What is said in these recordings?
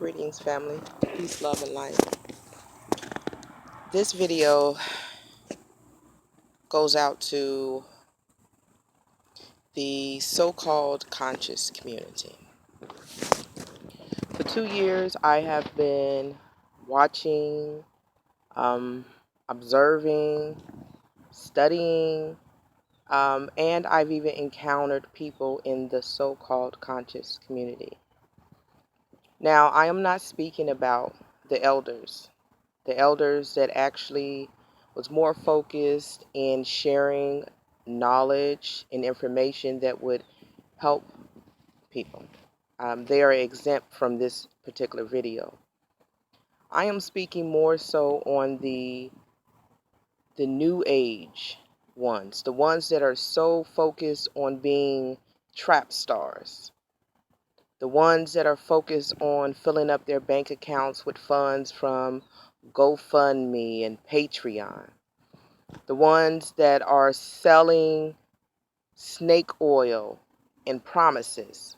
Greetings, family. Peace, love, and light. This video goes out to the so-called conscious community. For 2 years, I have been watching, observing, studying, and I've even encountered people in the so-called conscious community. Now, I am not speaking about the elders that actually was more focused in sharing knowledge and information that would help people. They are exempt from this particular video. I am speaking more so on the new age ones, the ones that are so focused on being trap stars, the ones that are focused on filling up their bank accounts with funds from GoFundMe and Patreon, the ones that are selling snake oil and promises,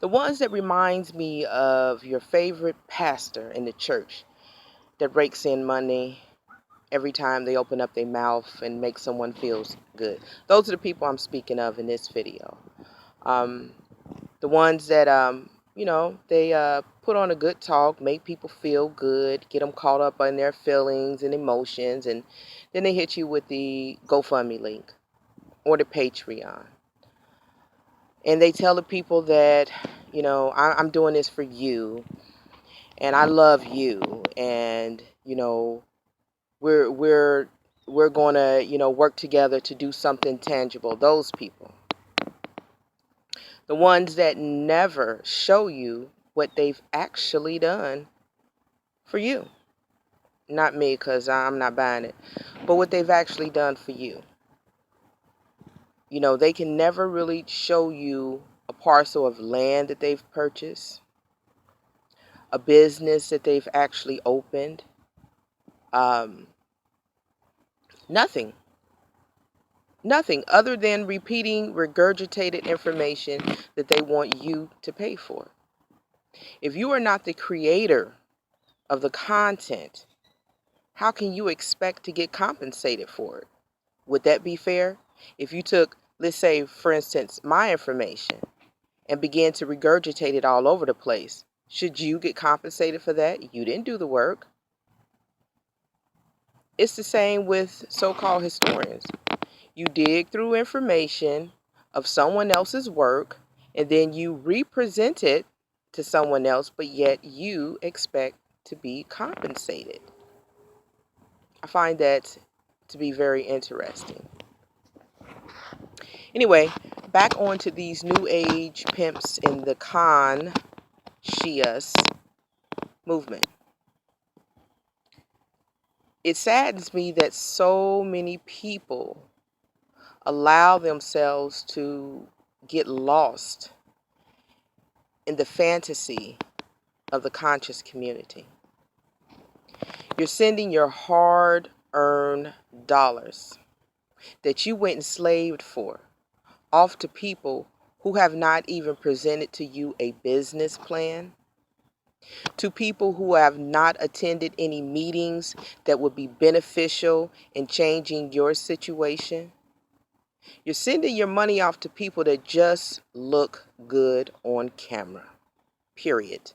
the ones that reminds me of your favorite pastor in the church that rakes in money every time they open up their mouth and make someone feel good. Those are the people I'm speaking of in this video. The ones that they put on a good talk, make people feel good, get them caught up in their feelings and emotions, and then they hit you with the GoFundMe link or the Patreon. And they tell the people that, I'm doing this for you, and I love you, and, we're going to, work together to do something tangible. Those people. The ones that never show you what they've actually done for you. Not me, because I'm not buying it. But what they've actually done for you. They can never really show you a parcel of land that they've purchased, a business that they've actually opened. Nothing. Nothing other than repeating regurgitated information that they want you to pay for. If you are not the creator of the content, how can you expect to get compensated for it? Would that be fair? If you took, let's say, for instance, my information and began to regurgitate it all over the place, should you get compensated for that? You didn't do the work. It's the same with so-called historians. You dig through information of someone else's work, and then you represent it to someone else, but yet you expect to be compensated. I find that to be very interesting. Anyway, back onto these new age pimps in the conscious movement. It saddens me that so many people allow themselves to get lost in the fantasy of the conscious community. You're sending your hard-earned dollars that you went and slaved for off to people who have not even presented to you a business plan, to people who have not attended any meetings that would be beneficial in changing your situation. You're sending your money off to people that just look good on camera, period.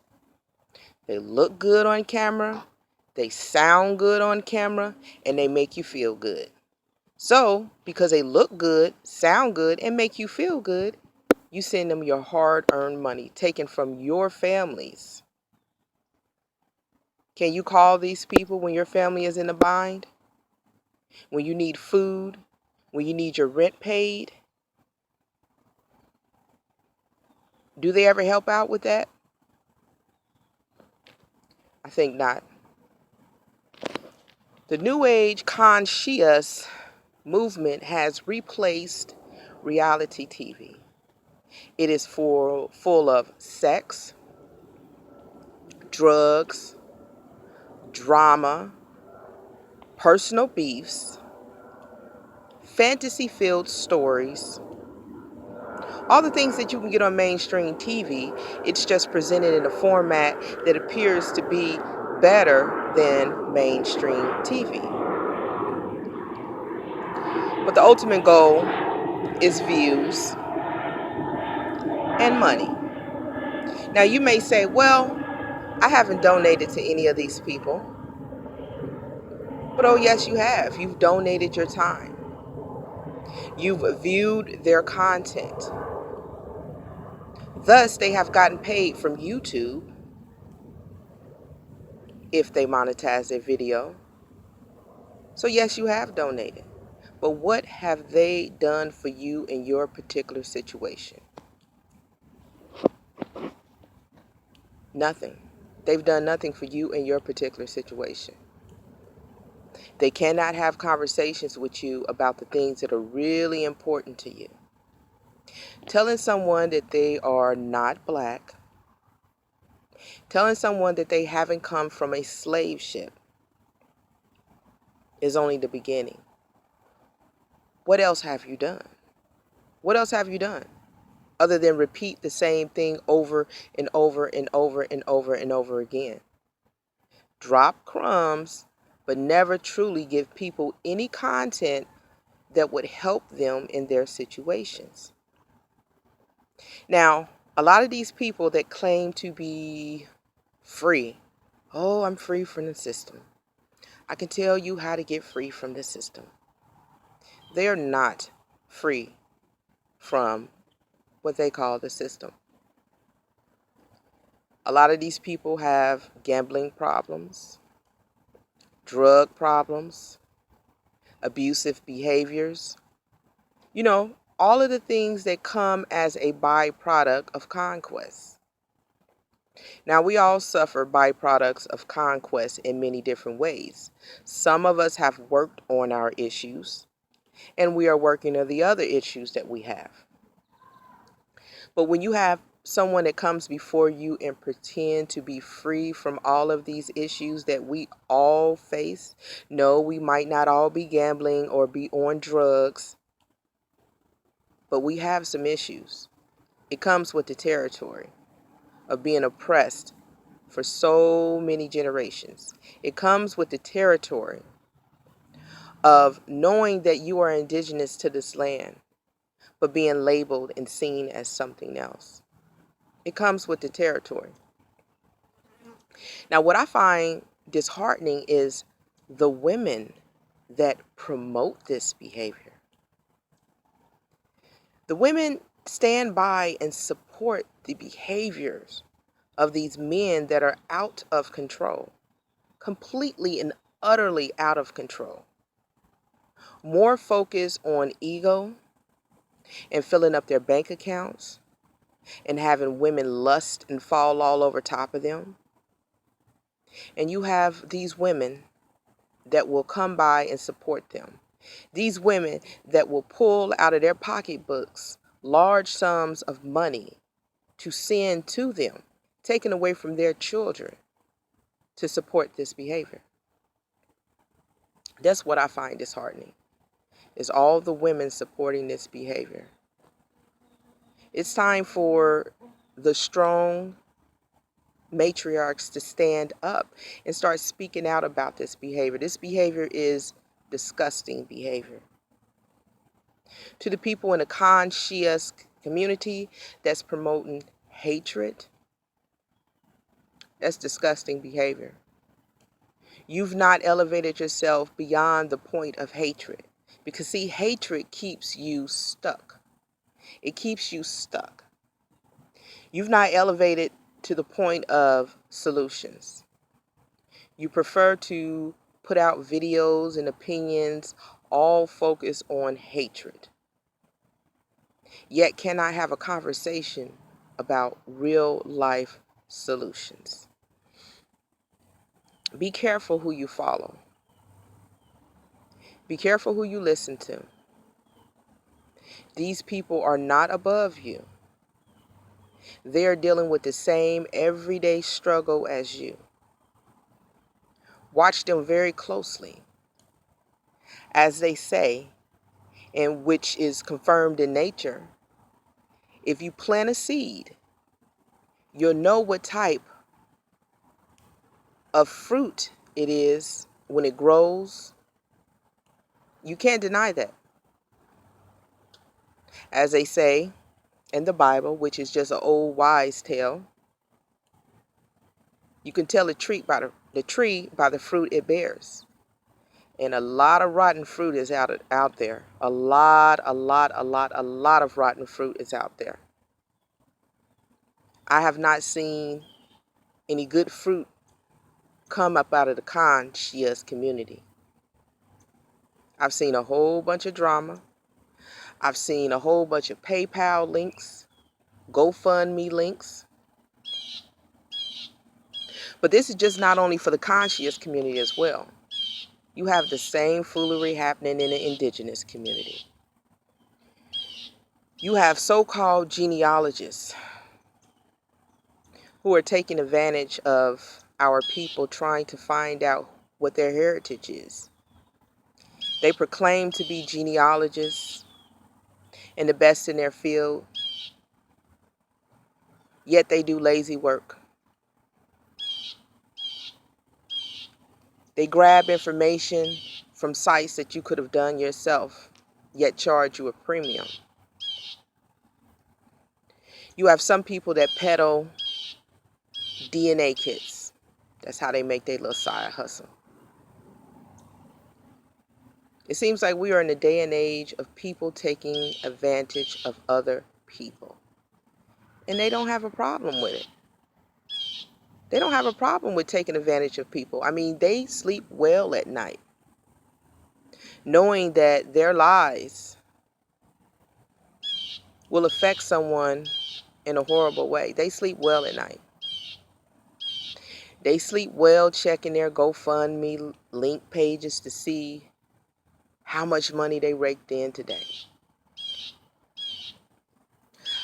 They look good on camera, they sound good on camera, and they make you feel good. So, because they look good, sound good, and make you feel good, you send them your hard-earned money taken from your families. Can you call these people when your family is in a bind? When you need food? When you need your rent paid? Do they ever help out with that? I think not. The New Age conscious movement has replaced reality TV. It is full of sex, drugs, drama, personal beefs, fantasy-filled stories, All the things that you can get on mainstream TV, it's just presented in a format that appears to be better than mainstream TV. But the ultimate goal is views and money. Now, you may say, well, I haven't donated to any of these people. But oh, yes, you have. You've donated your time. You've viewed their content. Thus, they have gotten paid from YouTube if they monetize their video. So, yes, you have donated. But what have they done for you in your particular situation? Nothing. They've done nothing for you in your particular situation. They cannot have conversations with you about the things that are really important to you. Telling someone that they are not black, telling someone that they haven't come from a slave ship is only the beginning. What else have you done? What else have you done other than repeat the same thing over and over and over and over and over again? Drop crumbs, but never truly give people any content that would help them in their situations. Now, a lot of these people that claim to be free, oh, I'm free from the system. I can tell you how to get free from the system. They're not free from what they call the system. A lot of these people have gambling problems, drug problems, abusive behaviors. You know, all of the things that come as a byproduct of conquest. Now, we all suffer byproducts of conquest in many different ways. Some of us have worked on our issues, and we are working on the other issues that we have. But when you have someone that comes before you and pretend to be free from all of these issues that we all face, no, we might not all be gambling or be on drugs, but we have some issues. It comes with the territory of being oppressed for so many generations. It comes with the territory of knowing that you are indigenous to this land, but being labeled and seen as something else. It comes with the territory. Now, what I find disheartening is the women that promote this behavior. The women stand by and support the behaviors of these men that are out of control, completely and utterly out of control. More focused on ego and filling up their bank accounts and having women lust and fall all over top of them. And you have these women that will come by and support them. These women that will pull out of their pocketbooks large sums of money to send to them, taken away from their children, to support this behavior. That's what I find disheartening, is all the women supporting this behavior. It's time for the strong matriarchs to stand up and start speaking out about this behavior. This behavior is disgusting behavior. To the people in the conscious community that's promoting hatred, that's disgusting behavior. You've not elevated yourself beyond the point of hatred. Because see, hatred keeps you stuck. It keeps you stuck. You've not elevated to the point of solutions. You prefer to put out videos and opinions all focused on hatred. Yet cannot have a conversation about real life solutions. Be careful who you follow. Be careful who you listen to. These people are not above you. They are dealing with the same everyday struggle as you. Watch them very closely. As they say, and which is confirmed in nature, If you plant a seed, you'll know what type of fruit it is when it grows. You can't deny that. As they say in the Bible, which is just an old wise tale, you can tell a tree by the fruit it bears. And a lot of rotten fruit is out there. A lot of rotten fruit is out there. I have not seen any good fruit come up out of the conscious community. I've seen a whole bunch of drama. I've seen a whole bunch of PayPal links, GoFundMe links. But this is just not only for the conscious community as well. You have the same foolery happening in the indigenous community. You have so-called genealogists who are taking advantage of our people trying to find out what their heritage is. They proclaim to be genealogists and the best in their field, yet they do lazy work. They grab information from sites that you could have done yourself, yet charge you a premium. You have some people that peddle DNA kits. That's how they make their little side hustle. It seems like we are in a day and age of people taking advantage of other people. And they don't have a problem with it. They don't have a problem with taking advantage of people. I mean, they sleep well at night, knowing that their lies will affect someone in a horrible way. They sleep well at night. They sleep well checking their GoFundMe link pages to see how much money they raked in today.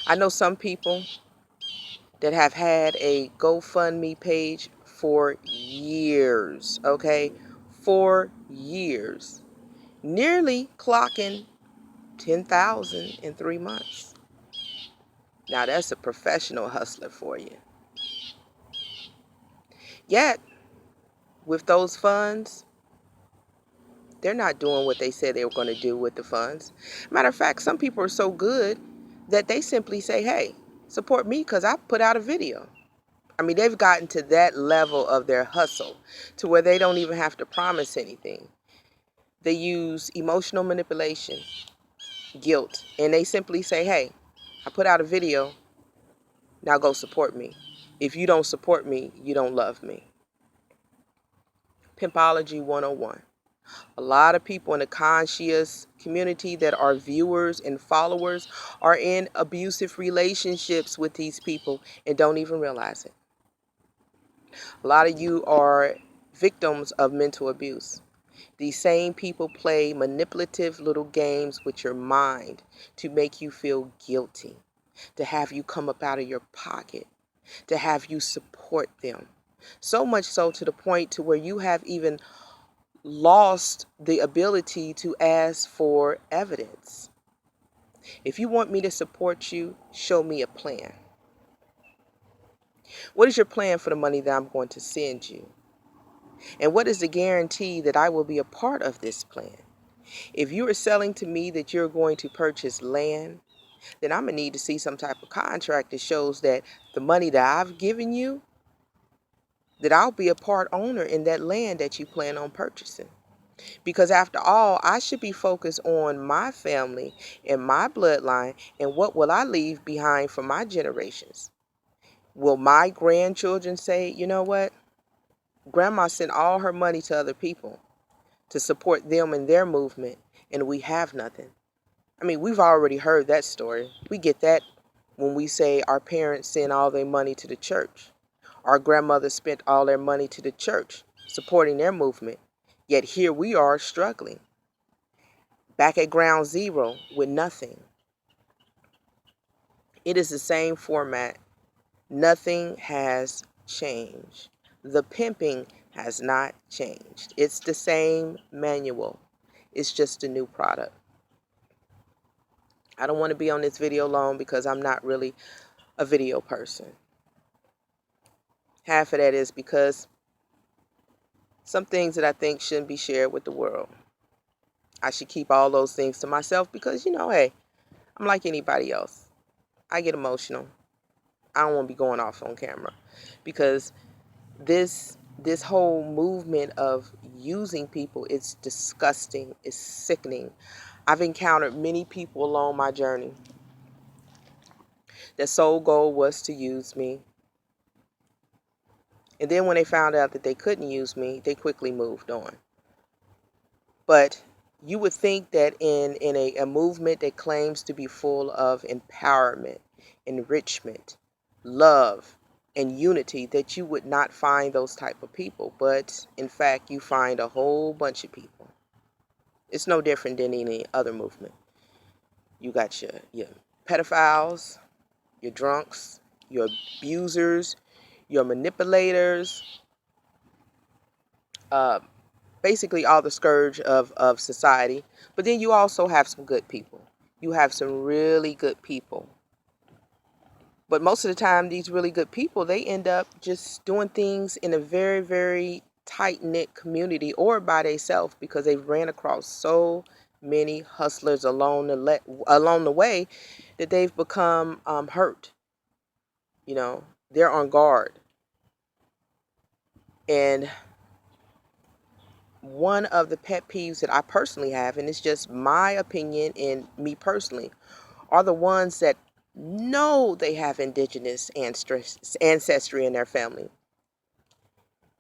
I know some people that have had a GoFundMe page for years, okay? For years. Nearly clocking 10,000 in 3 months. Now that's a professional hustler for you. Yet, with those funds, they're not doing what they said they were going to do with the funds. Matter of fact, some people are so good that they simply say, hey, support me because I put out a video. I mean, they've gotten to that level of their hustle to where they don't even have to promise anything. They use emotional manipulation, guilt, and they simply say, hey, I put out a video, now go support me. If you don't support me, you don't love me. Pimpology 101. A lot of people in the conscious community that are viewers and followers are in abusive relationships with these people and don't even realize it. A lot of you are victims of mental abuse. These same people play manipulative little games with your mind to make you feel guilty, to have you come up out of your pocket, to have you support them. So much so to the point to where you have even lost the ability to ask for evidence. If you want me to support you, show me a plan. What is your plan for the money that I'm going to send you? And what is the guarantee that I will be a part of this plan? If you are selling to me that you're going to purchase land, then I'm going to need to see some type of contract that shows that the money that I've given you, that I'll be a part owner in that land that you plan on purchasing. Because after all, I should be focused on my family and my bloodline and what will I leave behind for my generations. Will my grandchildren say, you know what? Grandma sent all her money to other people to support them in their movement, and we have nothing. I mean, we've already heard that story. We get that when we say our parents sent all their money to the church. Our grandmothers spent all their money to the church, supporting their movement. Yet here we are struggling, back at ground zero with nothing. It is the same format. Nothing has changed. The pimping has not changed. It's the same manual. It's just a new product. I don't want to be on this video long because I'm not really a video person. Half of that is because some things that I think shouldn't be shared with the world. I should keep all those things to myself because, hey, I'm like anybody else. I get emotional. I don't want to be going off on camera because this whole movement of using people is disgusting, it's sickening. I've encountered many people along my journey. Their sole goal was to use me. And then when they found out that they couldn't use me, they quickly moved on. But you would think that in a movement that claims to be full of empowerment, enrichment, love, and unity, that you would not find those type of people. But in fact, you find a whole bunch of people. It's no different than any other movement. You got your pedophiles, your drunks, your abusers, your manipulators, basically all the scourge of society. But then you also have some good people. You have some really good people. But most of the time, these really good people, they end up just doing things in a very, very tight-knit community or by themselves because they've ran across so many hustlers along the way that they've become hurt. They're on guard. And one of the pet peeves that I personally have, and it's just my opinion and me personally, are the ones that know they have indigenous ancestry in their family,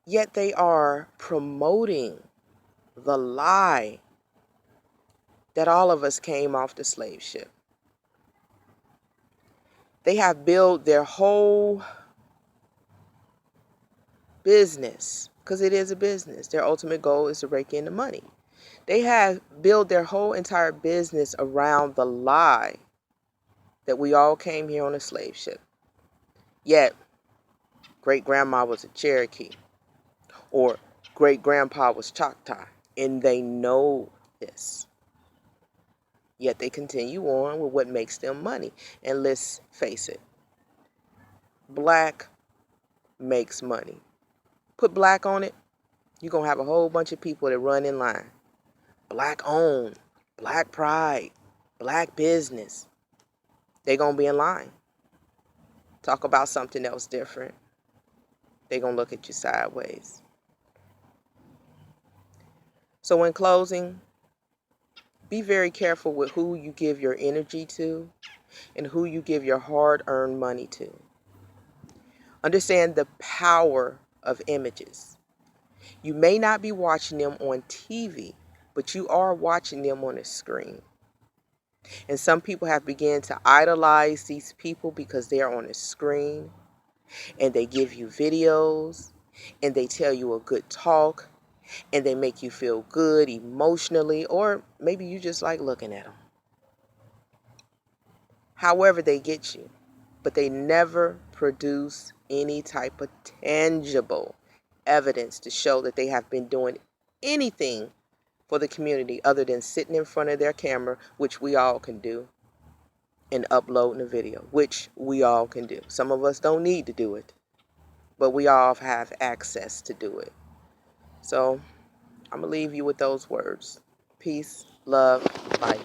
yet they are promoting the lie that all of us came off the slave ship. They have built their whole business, because it is a business. Their ultimate goal is to rake in the money. They have built their whole entire business around the lie that we all came here on a slave ship. Yet, great-grandma was a Cherokee, or great-grandpa was Choctaw, and they know this. Yet they continue on with what makes them money. And let's face it, black makes money. Put black on it, you're going to have a whole bunch of people that run in line. Black owned, black pride, black business. They're going to be in line. Talk about something else different, they're going to look at you sideways. So in closing, be very careful with who you give your energy to and who you give your hard-earned money to. Understand the power of images. You may not be watching them on TV, but you are watching them on a screen. And some people have begun to idolize these people because they're on a screen, and they give you videos, and they tell you a good talk, and they make you feel good emotionally, or maybe you just like looking at them. However they get you, but they never produce any type of tangible evidence to show that they have been doing anything for the community other than sitting in front of their camera, which we all can do, and uploading a video, which we all can do. Some of us don't need to do it, but we all have access to do it. So I'm going to leave you with those words. Peace, love, light.